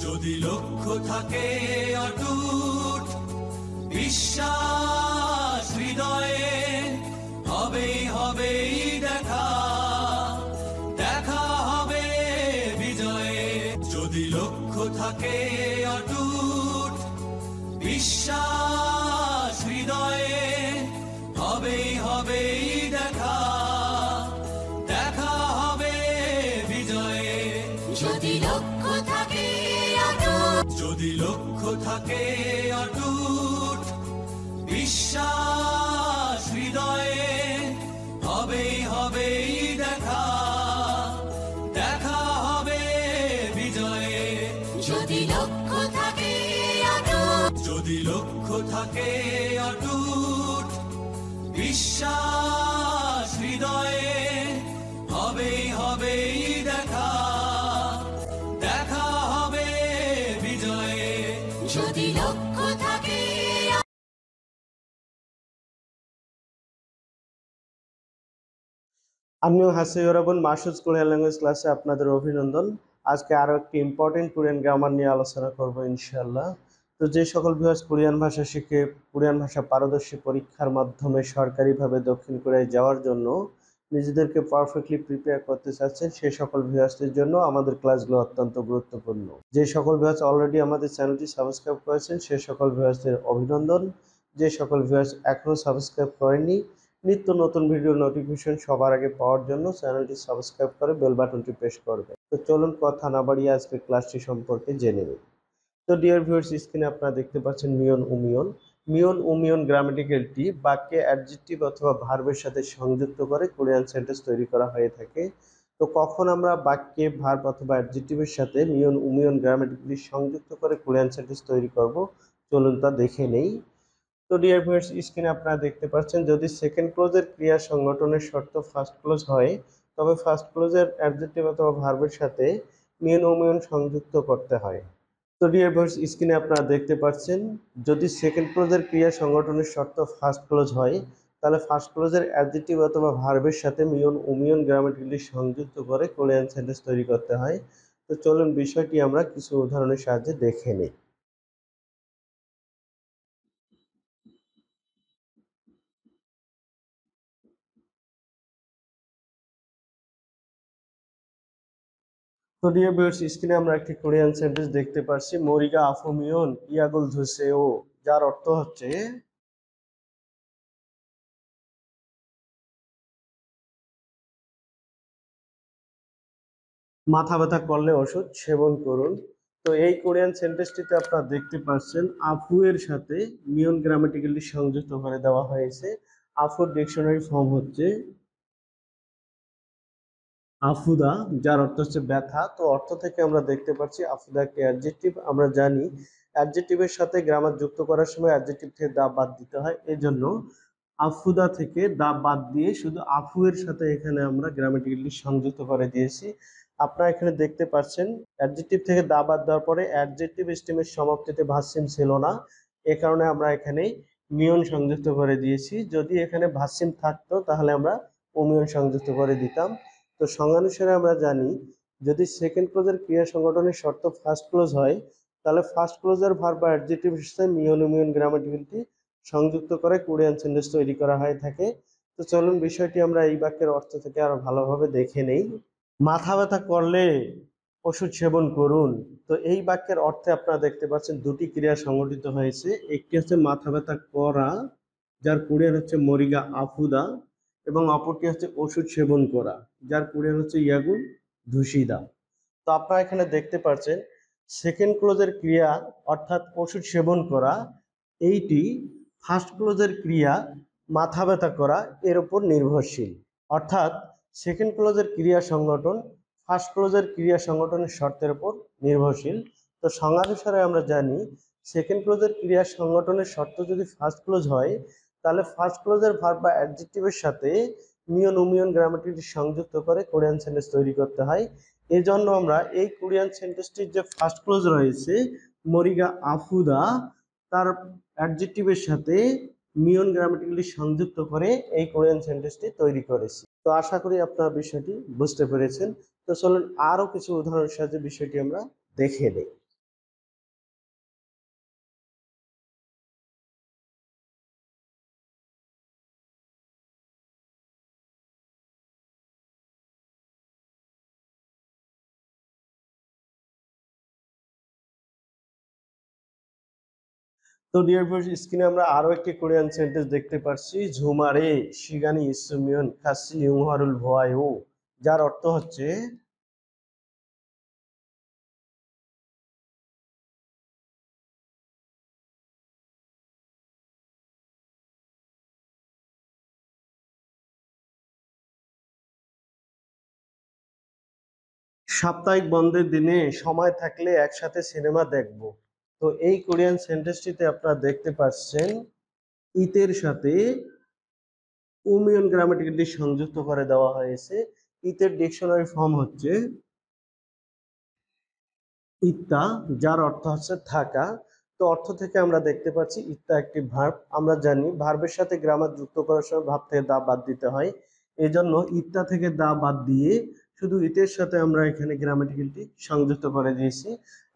যদি লক্ষ্য থাকে অটুট বিশ্বাস হৃদয়ে, হবেই হবেই দেখা, দেখা হবে বিজয়ে। যদি লক্ষ্য থাকে অটুট বিশ্বাস হৃদয়ে, হবেই হবেই দেখা, দেখা হবে বিজয়ে। যদি লক্ষ্য থাকে অটুট, যদি লক্ষ্য থাকে অটুট বিশ্বাস হৃদয়ে, হবেই হবেই দেখা, দেখা হবে বিজয়ে। যদি লক্ষ্য থাকে অটুট, যদি লক্ষ্য থাকে অটুট বিশ্বাস হৃদয়ে, হবেই হবেই দেখা, দেখা হবে বিজয়ে। যদি লক্ষ্য থাকে। আমিও হাসি হরাবন মাসুদ কোরিয়ান ল্যাঙ্গুয়েজ ক্লাসে আপনাদের অভিনন্দন। আজকে আরো একটি ইম্পর্টেন্ট কোরিয়ান গ্রামার নিয়ে আলোচনা করব ইনশাআল্লাহ। তো যে সকল ভিউয়ার্স কোরিয়ান ভাষা শিখে কোরিয়ান ভাষা পারদর্শী পরীক্ষার মাধ্যমে সরকারিভাবে দক্ষিণ কোরিয়ায় যাওয়ার জন্য নিজেদেরকে পারফেক্টলি প্রিপেয়ার করতে চাচ্ছেন, সেই সকল ভিউয়ার্সদের জন্য আমাদের ক্লাসগুলো অত্যন্ত গুরুত্বপূর্ণ। যে সকল ভিউয়ার্স অলরেডি আমাদের চ্যানেলটি সাবস্ক্রাইব করেছেন সেই সকল ভিউয়ার্সদের অভিনন্দন। যে সকল ভিউয়ার্স এখনো সাবস্ক্রাইব করেননি, নিত্য নতুন ভিডিও নোটিফিকেশন সবার আগে পাওয়ার জন্য চ্যানেলটি সাবস্ক্রাইব করে বেল বাটনটি প্রেস করবে। তো চলুন কথা না বাড়িয়ে আজকে ক্লাসটি সম্পর্কে জেনে নিই। তো ডিয়ার ভিউয়ার্স, স্ক্রিনে আপনারা দেখতে পাচ্ছেন মিয়ন উমিয়ন। মিয়ন উমিয়ন গ্রামেটিক্যালটি বাক্যে অ্যাডজেক্টিভ অথবা ভার্বের সাথে সংযুক্ত করে কোরিয়ান সেন্টেন্স তৈরি করা হয়ে থাকে। তো কখন আমরা বাক্যে ভার্ব অথবা অ্যাডজেক্টিভের সাথে মিয়ন উমিয়ন গ্রামেটিক্যালি সংযুক্ত করে কোরিয়ান সেন্টেন্স তৈরি করব, চলুন তা দেখে নেই। তো ডিয়ার ভিউয়ার্স, স্ক্রিনে আপনারা দেখতে পাচ্ছেন যদি সেকেন্ড ক্লোজের ক্রিয়া সংগঠনের শর্ত ফার্স্ট ক্লোজ হয়, তবে ফার্স্ট ক্লোজের অ্যাডজেক্টিভ অথবা ভার্বের সাথে মিয়ন উমিয়ন সংযুক্ত করতে হয়। তো ডিয়ার ভিউয়ার্স, স্ক্রিনে আপনারা দেখতে পাচ্ছেন যদি সেকেন্ড ক্লোজের ক্রিয়া সংগঠনের শর্ত ফার্স্ট ক্লোজ হয়, তাহলে ফার্স্ট ক্লোজের অ্যাডজেক্টিভ অথবা ভার্বের সাথে মিয়ন উমিয়ন গ্রামেটিক্যালি সংযুক্ত করে কোরিয়ান সেন্টেন্স তৈরি করতে হয়। তো চলুন বিষয়টি আমরা কিছু উদাহরণের সাহায্যে দেখে নিই। তো ডিয়ার ভিউয়ার্স, স্ক্রিনে আমরা একটি কোরিয়ান সেন্টেন্স দেখতে পাচ্ছি, মরিগা আফুমিয়ন ইয়াগুল ধুসেও, যার অর্থ হচ্ছে মাথা ব্যথা করলে ওষুধ সেবন করুন। তো এই কোরিয়ান সেন্টেন্সটিতে আপনারা দেখতে পাচ্ছেন আফু এর সাথে মিয়ন গ্রামেটিক্যালি সংযুক্ত করে দেওয়া হয়েছে। আফুর ডিকশনারি ফর্ম হচ্ছে আফুদা, যার অর্থ হচ্ছে ব্যথা। তো অর্থ থেকে আমরা দেখতে পাচ্ছি আফুদা কে অ্যাডজেক্টিভ। আমরা জানি অ্যাডজেক্টিভের সাথে গ্রামার যুক্ত করার সময় অ্যাডজেক্টিভ থেকে দা বাদ দিতে হয়, এজন্য আফুদা থেকে দা বাদ দিয়ে শুধু আফু এর সাথে এখানে আমরা গ্রামেটিক্যালি সংযুক্ত করে দিয়েছি। আপনারা এখানে দেখতে পাচ্ছেন অ্যাডজেক্টিভ থেকে দা বাদ দেওয়ার পরে অ্যাডজেক্টিভ স্টেমের সমাপ্তিতে ভার্ব ছিল না, এ কারণে আমরা এখানে মিয়ন সংযুক্ত করে দিয়েছি। যদি এখানে ভার্ব থাকতো তাহলে আমরা অমিয়ন সংযুক্ত করে দিতাম। তো সংজ্ঞানুসারে আমরা জানি যদি সেকেন্ড ক্লোজের ক্রিয়া সংগঠনের শর্ত ফার্স্ট ক্লোজ হয়, তাহলে ফার্স্ট ক্লোজের ভার্ব বা অ্যাডজেক্টিভ সাথে মিয়ন উমিয়ন গ্রামেটিক্যালটি সংযুক্ত করে কোরিয়ান সেন্টেন্স তৈরি করা হয়ে থাকে। তো চলুন বিষয়টি আমরা এই বাক্যের অর্থ থেকে আরো ভালোভাবে দেখে নেই। মাথা ব্যথা করলে ওষুধ সেবন করুন। তো এই বাক্যের অর্থে আপনারা দেখতে পাচ্ছেন দুটি ক্রিয়া সংগঠিত হয়েছে। একটি হচ্ছে মাথা ব্যথা করা, যার কোরিয়ান হচ্ছে মরিগা আফুদা, এবং অপরটি হচ্ছে ওষুধ সেবন করা, যার কোরিয়ান হচ্ছে ইয়াগুন ধুসিদা। তো আপনারা এখানে দেখতে পাচ্ছেন সেকেন্ড ক্লোজের ক্রিয়া অর্থাৎ ওষুধ সেবন করা, এইটি ফার্স্ট ক্লোজের ক্রিয়া মাথা ব্যথা করা এর উপর নির্ভরশীল। অর্থাৎ সেকেন্ড ক্লোজের ক্রিয়া সংগঠন ফার্স্ট ক্লোজের ক্রিয়া সংগঠনের শর্তের উপর নির্ভরশীল। তো সংজ্ঞানুসারে আমরা জানি সেকেন্ড ক্লোজের ক্রিয়া সংগঠনের শর্ত যদি ফার্স্ট ক্লোজ হয়, তাহলে ফার্স্ট ক্লোজের ভার্ব বা অ্যাডজেক্টিভের সাথে মিয়ন উমিয়ন গ্রামেটিক্যালি সংযুক্ত করে কোরিয়ান সেন্টেন্স তৈরি করতে হয়। এই জন্য আমরা এই কোরিয়ান সেন্টেন্সটির যে ফার্স্ট ক্লোজ রয়েছে মরিগা আফুদা, তার অ্যাডজেক্টিভের সাথে মিয়ন গ্রামেটিক্যালি সংযুক্ত করে এই কোরিয়ান সেন্টেন্সটি তৈরি করেছি। তো আশা করি আপনারা বিষয়টি বুঝতে পেরেছেন। তো চলুন আরো কিছু উদাহরণের সাহায্যে বিষয়টি আমরা দেখে নিই। তো ডিয়ার ভিউয়ার্স, স্ক্রিনে আমরা আরো একটি কোরিয়ান সেন্টেন্স দেখতে পাচ্ছি, ঝুমারে শিগানি ইসুমিয়ন কাসি ইউহারুল ভয়াও, যার অর্থ হচ্ছে সাপ্তাহিক বন্ধের দিনে সময় থাকলে একসাথে সিনেমা দেখব। তো এই কোরিয়ান সেন্টেন্সটিতে আপনারা দেখতে পাচ্ছেন ইতের সাথে উমিয়ন গ্রামাটিক্যালি সংযুক্ত করে দেওয়া হয়েছে। ইতের ডিকশনারি ফর্ম হচ্ছে ইত্তা, যার অর্থ হচ্ছে থাকা। তো অর্থ থেকে আমরা দেখতে পাচ্ছি ইত্তা একটি ভার্ব। আমরা জানি ভার্বের সাথে গ্রামার যুক্ত করার সময় ভাব থেকে দা বাদ দিতে হয়। এই জন্য ইত্তা থেকে দা বাদ দিয়ে শুধু ইতের সাথে আমরা এখানে গ্রামাটিক্যালটি সংযুক্ত করে দিয়েছি।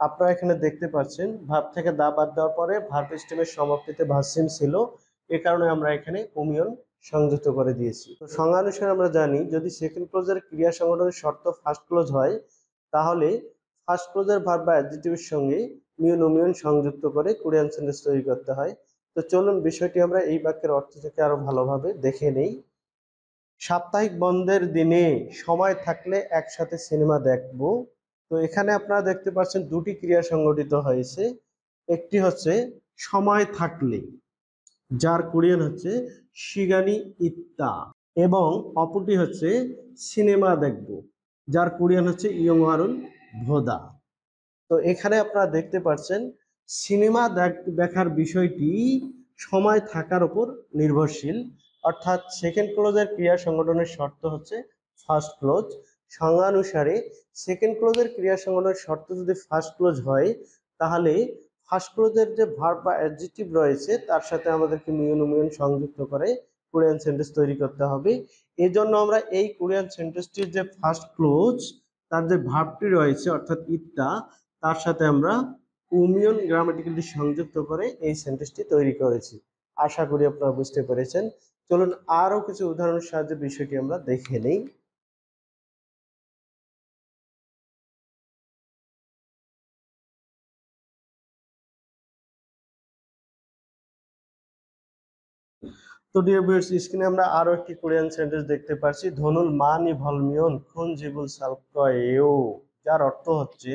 আপনারা এখানে দেখতে পাচ্ছেন ভাব থেকে দা বাদ দেওয়ার পরে ভার্ব স্টেমের সমাপ্তিতে ভার্সিম ছিল, এ কারণে আমরা এখানে উমিয়ন সংযুক্ত করে দিয়েছি। তো সংজ্ঞা অনুসারে আমরা জানি যদি সেকেন্ড ক্লোজের ক্রিয়া সংগঠনের শর্ত ফার্স্ট ক্লোজ হয়, তাহলে ফার্স্ট ক্লোজের ভার্ব বা অ্যাডজেক্টিভের সঙ্গে মিয়ন উমিয়ন সংযুক্ত করে কোরিয়ান সেন্টেন্স তৈরি করতে হয়। তো চলুন বিষয়টি আমরা এই বাক্যের অর্থ থেকে আরো ভালোভাবে দেখে নেই। সাপ্তাহিক বন্ধের দিনে সময় থাকলে একসাথে সিনেমা দেখব। তো এখানে আপনারা দেখতে পাচ্ছেন দুটি ক্রিয়া সংগঠিত হয়েছে। একটি হচ্ছে সময় থাকলে, যার কোরিয়ান হচ্ছে শিগানি ইত্তা, এবং অপরটি হচ্ছে সিনেমা দেখব, যার কোরিয়ান হচ্ছে ইয়ংহারুন ভোদা। তো এখানে আপনারা দেখতে পাচ্ছেন সিনেমা দেখার বিষয়টি সময় থাকার উপর নির্ভরশীল, অর্থাৎ সেকেন্ড ক্লোজের ক্রিয়া সংগঠনের শর্ত হচ্ছে ফার্স্ট ক্লোজ। সংজ্ঞানুসারে সেকেন্ড ক্লোজের ক্রিয়া সংগঠনের শর্ত যদি ফার্স্ট ক্লোজ হয়, তাহলে ফার্স্ট ক্লোজের যে ভার্ব বা অ্যাডজেক্টিভ রয়েছে তার সাথে আমাদেরকে মিয়ন উমিয়ন সংযুক্ত করে কোরিয়ান সেন্টেন্স তৈরি করতে হবে। এজন্য আমরা এই কোরিয়ান সেন্টেন্সটির যে ফার্স্ট ক্লোজ, তার যে ভার্বটি রয়েছে অর্থাৎ ইত্তা, তার সাথে আমরা উমিয়ন গ্রামাটিক্যালি সংযুক্ত করে এই সেন্টেন্সটি তৈরি করেছি। আশা করি আপনারা বুঝতে পেরেছেন। চলুন আরো কিছু উদাহরণের সাহায্যে বিষয়টি আমরা দেখে নেই। তো ডিয়ার ভিউয়ার্স, স্ক্রিনে আমরা আরো একটি কোরিয়ান সেন্টেন্স দেখতে পাচ্ছি, ধনুল মানি ভলমিয়ন খুন জিবুল সালকয়েও, যার অর্থ হচ্ছে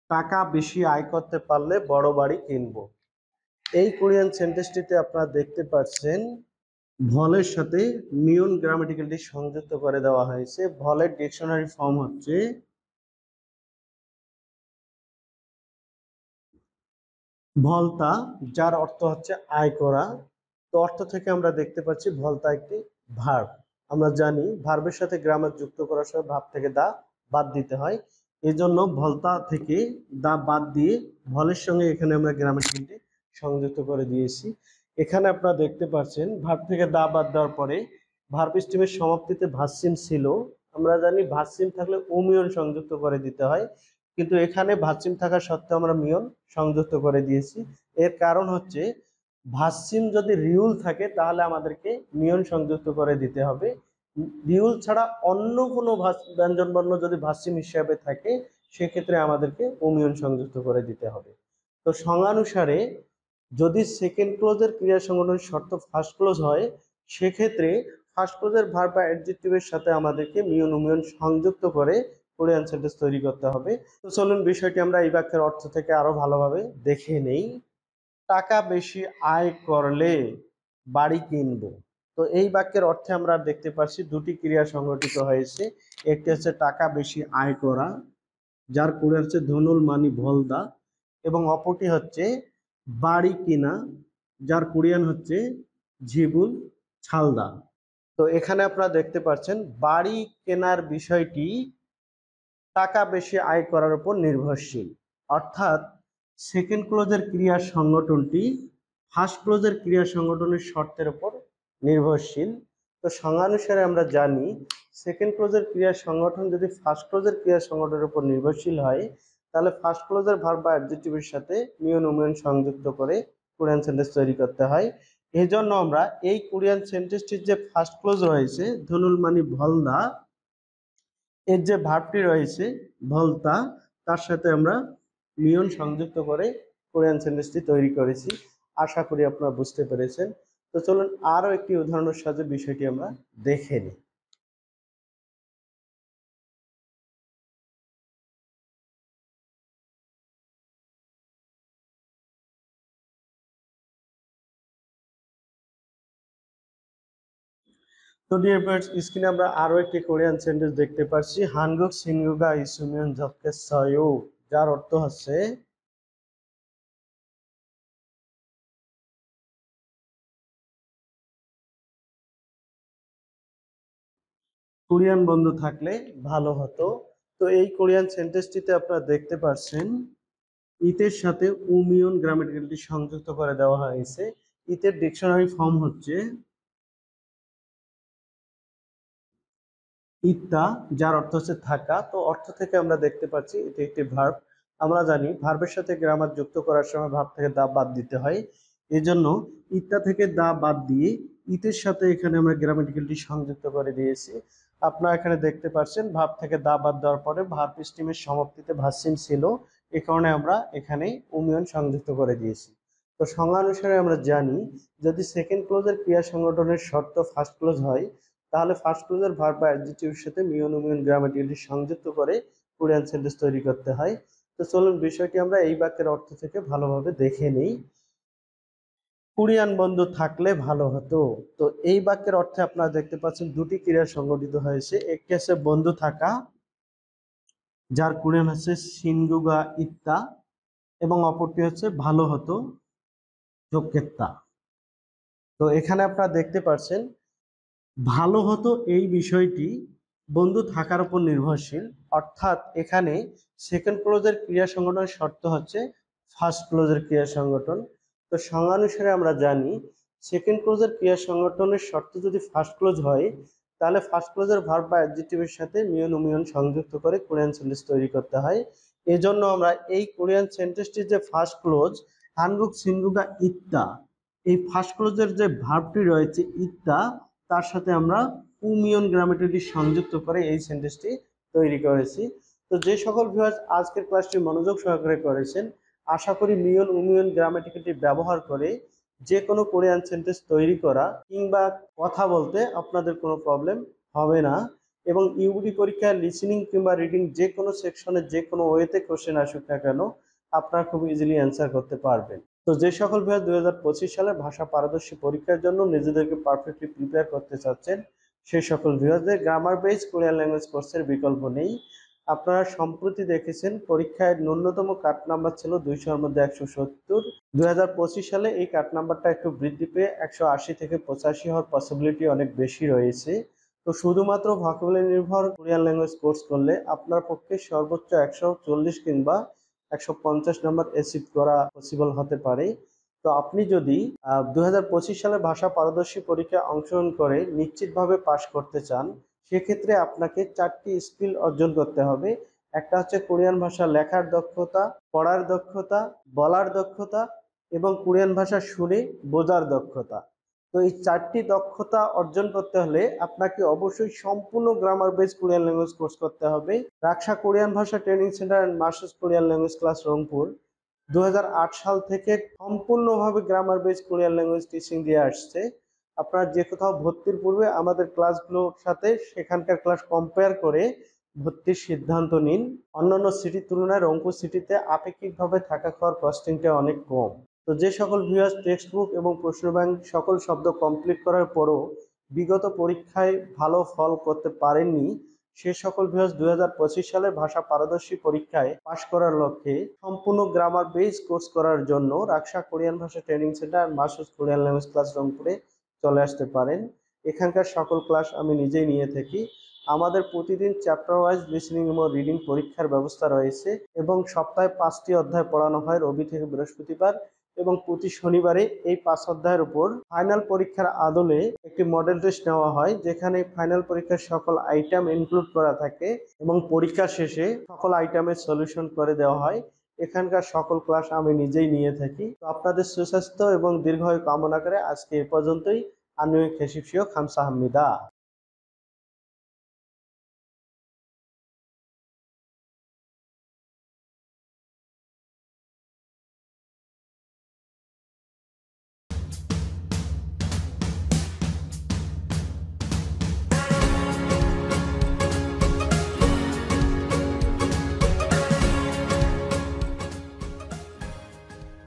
টাকা বেশি আয় করতে পারলে বড় বাড়ি কিনবো। এই কোরিয়ান সেন্টেন্সটিতে আপনারা দেখতে পাচ্ছেন ভলের সাথে মিয়ন গ্রামাটিক্যালটি সংযুক্ত করে দেওয়া হয়েছে। ভলের ডিকশনারি ফর্ম হচ্ছে ভলতা, যার অর্থ হচ্ছে আয় করা। তো অর্থ থেকে আমরা দেখতে পাচ্ছি ভলতা একটি ভার্ব। আমরা জানি ভার্বের সাথে গ্রামার যুক্ত করার সময় ভাব থেকে দা বাদ দিতে হয়। এজন্য ভলতা থেকে দা বাদ দিয়ে ভলের সঙ্গে এখানে আমরা গ্রামাটিক্যালটি সংযুক্ত করে দিয়েছি। এখানে আপনারা দেখতে পাচ্ছেন ভার্ব থেকে দা বাদ দেওয়ার পরে ভার্ব স্টেমের সমাপ্তিতে ভার্সিম ছিল। আমরা জানি ভার্সিম থাকলে অমিয়ন সংযুক্ত করে দিতে হয়, কিন্তু এখানে ভার্সিম থাকা সত্ত্বেও আমরা মিয়ন সংযুক্ত করে দিয়েছি। এর কারণ হচ্ছে ভার্সিম যদি রিউল থাকে তাহলে আমাদেরকে মিয়ন সংযুক্ত করে দিতে হবে। রিউল ছাড়া অন্য কোনো ব্যঞ্জন বর্ণ যদি ভার্সিম হিসাবে থাকে সেক্ষেত্রে আমাদেরকে অমিয়ন সংযুক্ত করে দিতে হবে। তো সংজ্ঞানুসারে যদি সেকেন্ড ক্লোজের ক্রিয়া সংগঠনের শর্ত ফার্স্ট ক্লোজ হয়, সেক্ষেত্রে ফার্স্ট ক্লোজের ভার্ব বা অ্যাডজেক্টিভের সাথে আমাদেরকে মিয়ন উমিয়ন সংযুক্ত করে কোরিয়ান সেন্টেন্স তৈরি করতে হবে। তো চলুন বিষয়টি আমরা এই বাক্যের অর্থ থেকে আরো ভালোভাবে দেখে নেই। টাকা বেশি আয় করলে বাড়ি কিনবো। তো এই বাক্যের অর্থে আমরা দেখতে পাচ্ছি দুটি ক্রিয়া সংগঠিত হয়েছে। একটি হচ্ছে টাকা বেশি আয় করা, যার কোরিয়ান হচ্ছে ধনুল মানি ভলদা, এবং অপরটি হচ্ছে বাড়ি কিনা, যার কোরিয়ান হচ্ছে ঝিবুল ছালদা। তো এখানে আপনারা দেখতে পাচ্ছেন বাড়ি কেনার বিষয়টি টাকা বেশি আয় করার উপর নির্ভরশীল, অর্থাৎ সেকেন্ড ক্লোজের ক্রিয়া সংগঠনটি ফার্স্ট ক্লোজের ক্রিয়া সংগঠনের শর্তের উপর নির্ভরশীল। তো সংজ্ঞানুসারে আমরা জানি সেকেন্ড ক্লোজের ক্রিয়া সংগঠন যদি ফার্স্ট ক্লোজের ক্রিয়া সংগঠনের উপর নির্ভরশীল হয়, তাহলে ফার্স্ট ক্লোজের ভার্ব বা অ্যাডজেক্টিভের সাথে মিয়ন উমিয়ন সংযুক্ত করে কোরিয়ান সেন্টেন্স তৈরি করতে হয়। এজন্য আমরা এই কোরিয়ান সেন্টেন্সটির যে ফার্স্ট ক্লোজ রয়েছে ধনুল মানি ভলদা, এর যে ভার্বটি রয়েছে ভলতা, তার সাথে আমরা মিয়ন সংযুক্ত করে কোরিয়ান সেন্টেন্সটি তৈরি করেছি। আশা করি আপনারা বুঝতে পেরেছেন। তো চলুন আরো একটি উদাহরণের সাথে বিষয়টি আমরা দেখে নিই। তো ডিয়ার ভিউয়ার্স, স্ক্রিনে আমরা আরো একটি কোরিয়ান সেন্টেন্স দেখতে পাচ্ছি, হানগুক সিনগুগা ইসুমিয়ন জক্কেসয়ো, যার অর্থ হচ্ছে কোরিয়ান বন্ধু থাকলে ভালো হতো। তো এই কোরিয়ান সেন্টেন্সটিতে আপনারা দেখতে পাচ্ছেন ইতের সাথে উমিয়ন গ্রামেটিক্যালটি সংযুক্ত করে দেওয়া হয়েছে। ইতের ডিকশনারি ফর্ম হচ্ছে ইত্তা, যার অর্থ হচ্ছে থাকা। তো অর্থ থেকে আমরা দেখতে পাচ্ছি এটি একটি ভার্ব। আমরা জানি ভার্বের সাথে গ্রামার যুক্ত করার সময় ভার্ব থেকে দা বাদ দিতে হয়। এজন্য ইত্তা থেকে দা বাদ দিয়ে ইতের সাথে এখানে আমরা গ্রামেটিক্যালটি সংযুক্ত করে দিয়েছি। আপনারা এখানে দেখতে পাচ্ছেন ভার্ব থেকে দা বাদ দেওয়ার পরে ভার্ব স্ট্রিমের সমাপ্তিতে ভার্সিন ছিল, এই কারণে আমরা এখানে উমিয়ন সংযুক্ত করে দিয়েছি। তো সংজ্ঞা অনুসারে আমরা জানি যদি সেকেন্ড ক্লোজের ক্রিয়া সংগঠনের শর্ত ফার্স্ট ক্লোজ হয়, তাহলে ফার্স্ট ক্লোজের ভার্ব বা অ্যাডজেক্টিভের সাথে মিয়ন উমিয়ন গ্রামাটিক্যালটি সংযুক্ত করে কোরিয়ান সেন্টেন্স তৈরি করতে হয়। তো চলুন বিষয়টি আমরা এই বাক্যের অর্থ থেকে ভালোভাবে দেখে নিই। কোরিয়ান বন্ধু থাকলে ভালো হতো। তো এই বাক্যের অর্থে আপনারা দেখতে পাচ্ছেন দুটি ক্রিয়া সংগঠিত হয়েছে। একটি আছে বন্ধু থাকা, যার কোরিয়ান হচ্ছে সিনগুগা ইত্তা, এবং অপরটি হচ্ছে ভালো হতো জোকেত্তা। তো এখানে আপনারা দেখতে পাচ্ছেন ভালো হতো এই বিষয়টি বন্ধু থাকার উপর নির্ভরশীল, অর্থাৎ এখানে সেকেন্ড ক্লোজের ক্রিয়া সংগঠনের শর্ত হচ্ছে ফার্স্ট ক্লোজের ক্রিয়া সংগঠন। তো সংজ্ঞানুসারে আমরা জানি সেকেন্ড ক্লোজের ক্রিয়া সংগঠনের শর্ত যদি ফার্স্ট ক্লোজ হয়, তাহলে ফার্স্ট ক্লোজের ভার্ব বা অ্যাডজেক্টিভের সাথে মিয়ন উমিয়ন সংযুক্ত করে কোরিয়ান সেন্টেন্স তৈরি করতে হয়। এজন্য আমরা এই কোরিয়ান সেন্টেন্সটির যে ফার্স্ট ক্লোজ হানগুক সিনগুগা ইত্তা, এই ফার্স্ট ক্লোজের যে ভার্বটি রয়েছে ইত্তা, তার সাথে আমরা উমিয়ন গ্রামেটিক্যালটি সংযুক্ত করে এই সেন্টেন্সটি তৈরি করেছি। তো যে সকল ভিউয়ার্স আজকের ক্লাসটি মনোযোগ সহকারে করেছেন, আশা করি মিয়ন উমিয়ন গ্রামেটিক্যালটি ব্যবহার করে যে কোনো কোরিয়ান সেন্টেন্স তৈরি করা কিংবা কথা বলতে আপনাদের কোনো প্রবলেম হবে না, এবং ইউডি পরীক্ষায় লিসেনিং কিংবা রিডিং যে কোনো সেকশনে যে কোনো ওয়েতে কোশ্চেন আসুক না কেন আপনারা খুব ইজিলি অ্যান্সার করতে পারবেন। তো যে সকল ভিউয়ার 2025 সালে ভাষা পারদর্শী পরীক্ষার জন্য নিজেদেরকে পারফেক্টলি প্রিপেয়ার করতে চাচ্ছেন, সেই সকল ভিউয়ারদের গ্রামার বেস কোরিয়ান ল্যাঙ্গুয়েজ কোর্সের বিকল্প নেই। আপনারা সম্প্রতি দেখেছেন পরীক্ষায় ন্যূনতম কাট নাম্বার ছিল 200-এর মধ্যে 170। 2025 সালে এই কাট নাম্বারটা একটু বৃদ্ধি পেয়ে 180 থেকে 85 হওয়ার পসিবিলিটি অনেক বেশি রয়েছে। তো শুধুমাত্র ভোকাবুলারি নির্ভর কোরিয়ান ল্যাঙ্গুয়েজ কোর্স করলে আপনার পক্ষে সর্বোচ্চ 140 কিংবা 150 নাম্বার অ্যাচিভ করা পসিবল হতে পারে। তো আপনি যদি 2025 সালে ভাষা পারদর্শী পরীক্ষায় অংশগ্রহণ করে নিশ্চিতভাবে পাশ করতে চান, সেক্ষেত্রে আপনাকে 4টি স্কিল অর্জন করতে হবে। একটা হচ্ছে কোরিয়ান ভাষা লেখার দক্ষতা, পড়ার দক্ষতা, বলার দক্ষতা এবং কোরিয়ান ভাষা শুনে বোঝার দক্ষতা। তো এই 4টি দক্ষতা অর্জন করতে হলে আপনাকে অবশ্যই সম্পূর্ণ grammar base Korean language course করতে হবে। রাকসা কোরিয়ান ভাষা training centre and masters Korean language class Rangpur 2008 সাল থেকে সম্পূর্ণভাবে grammar base Korean language teaching দিয়ে আসছে। আপনারা যে কোথাও ভর্তির পূর্বে আমাদের ক্লাসগুলোর সাথে সেখানকার ক্লাস কম্পেয়ার করে ভর্তির সিদ্ধান্ত নিন। অন্যান্য সিটির তুলনায় রংপুর সিটিতে আপেক্ষিকভাবে থাকা খাওয়ার কস্টিংটা অনেক কম। তো যে সকল ভিউয়ার্স টেক্সট বুক এবং প্রশ্ন ব্যাংক সকল শব্দ কমপ্লিট করার পরও বিগত পরীক্ষায় ভালো ফল করতে পারেননি, সে সকল ভিউয়ার্স 2025 সালের ভাষা পারদর্শী পরীক্ষায় পাশ করার লক্ষ্যে সম্পূর্ণ গ্রামার বেস কোর্স করার জন্য রাকসা কোরিয়ান ভাষা training centre masters Korean language class রংপুরে চলে আসতে পারেন। এখানকার সকল ক্লাস আমি নিজেই নিয়ে থাকি। আমাদের প্রতিদিন চ্যাপ্টার ওয়াইজ লিসেনিং এবং রিডিং পরীক্ষার ব্যবস্থা রয়েছে এবং সপ্তাহে 5টি অধ্যায় পড়ানো হয় রবি থেকে বৃহস্পতিবার, এবং প্রতি শনিবারে এই 5 অধ্যায়ের উপর ফাইনাল পরীক্ষার আদলে একটি মডেল টেস্ট নেওয়া হয়, যেখানে ফাইনাল পরীক্ষার সকল আইটেম ইনক্লুড করা থাকে এবং পরীক্ষা শেষে সকল আইটেমের সলিউশন করে দেওয়া হয়। এখানকার সকল ক্লাস আমি নিজেই নিয়ে থাকি। তো আপনাদের সুস্বাস্থ্য এবং দীর্ঘায়ু কামনা করে আজকে এ পর্যন্তই। আনু খেশিফিও খামসাহাম্মিদা।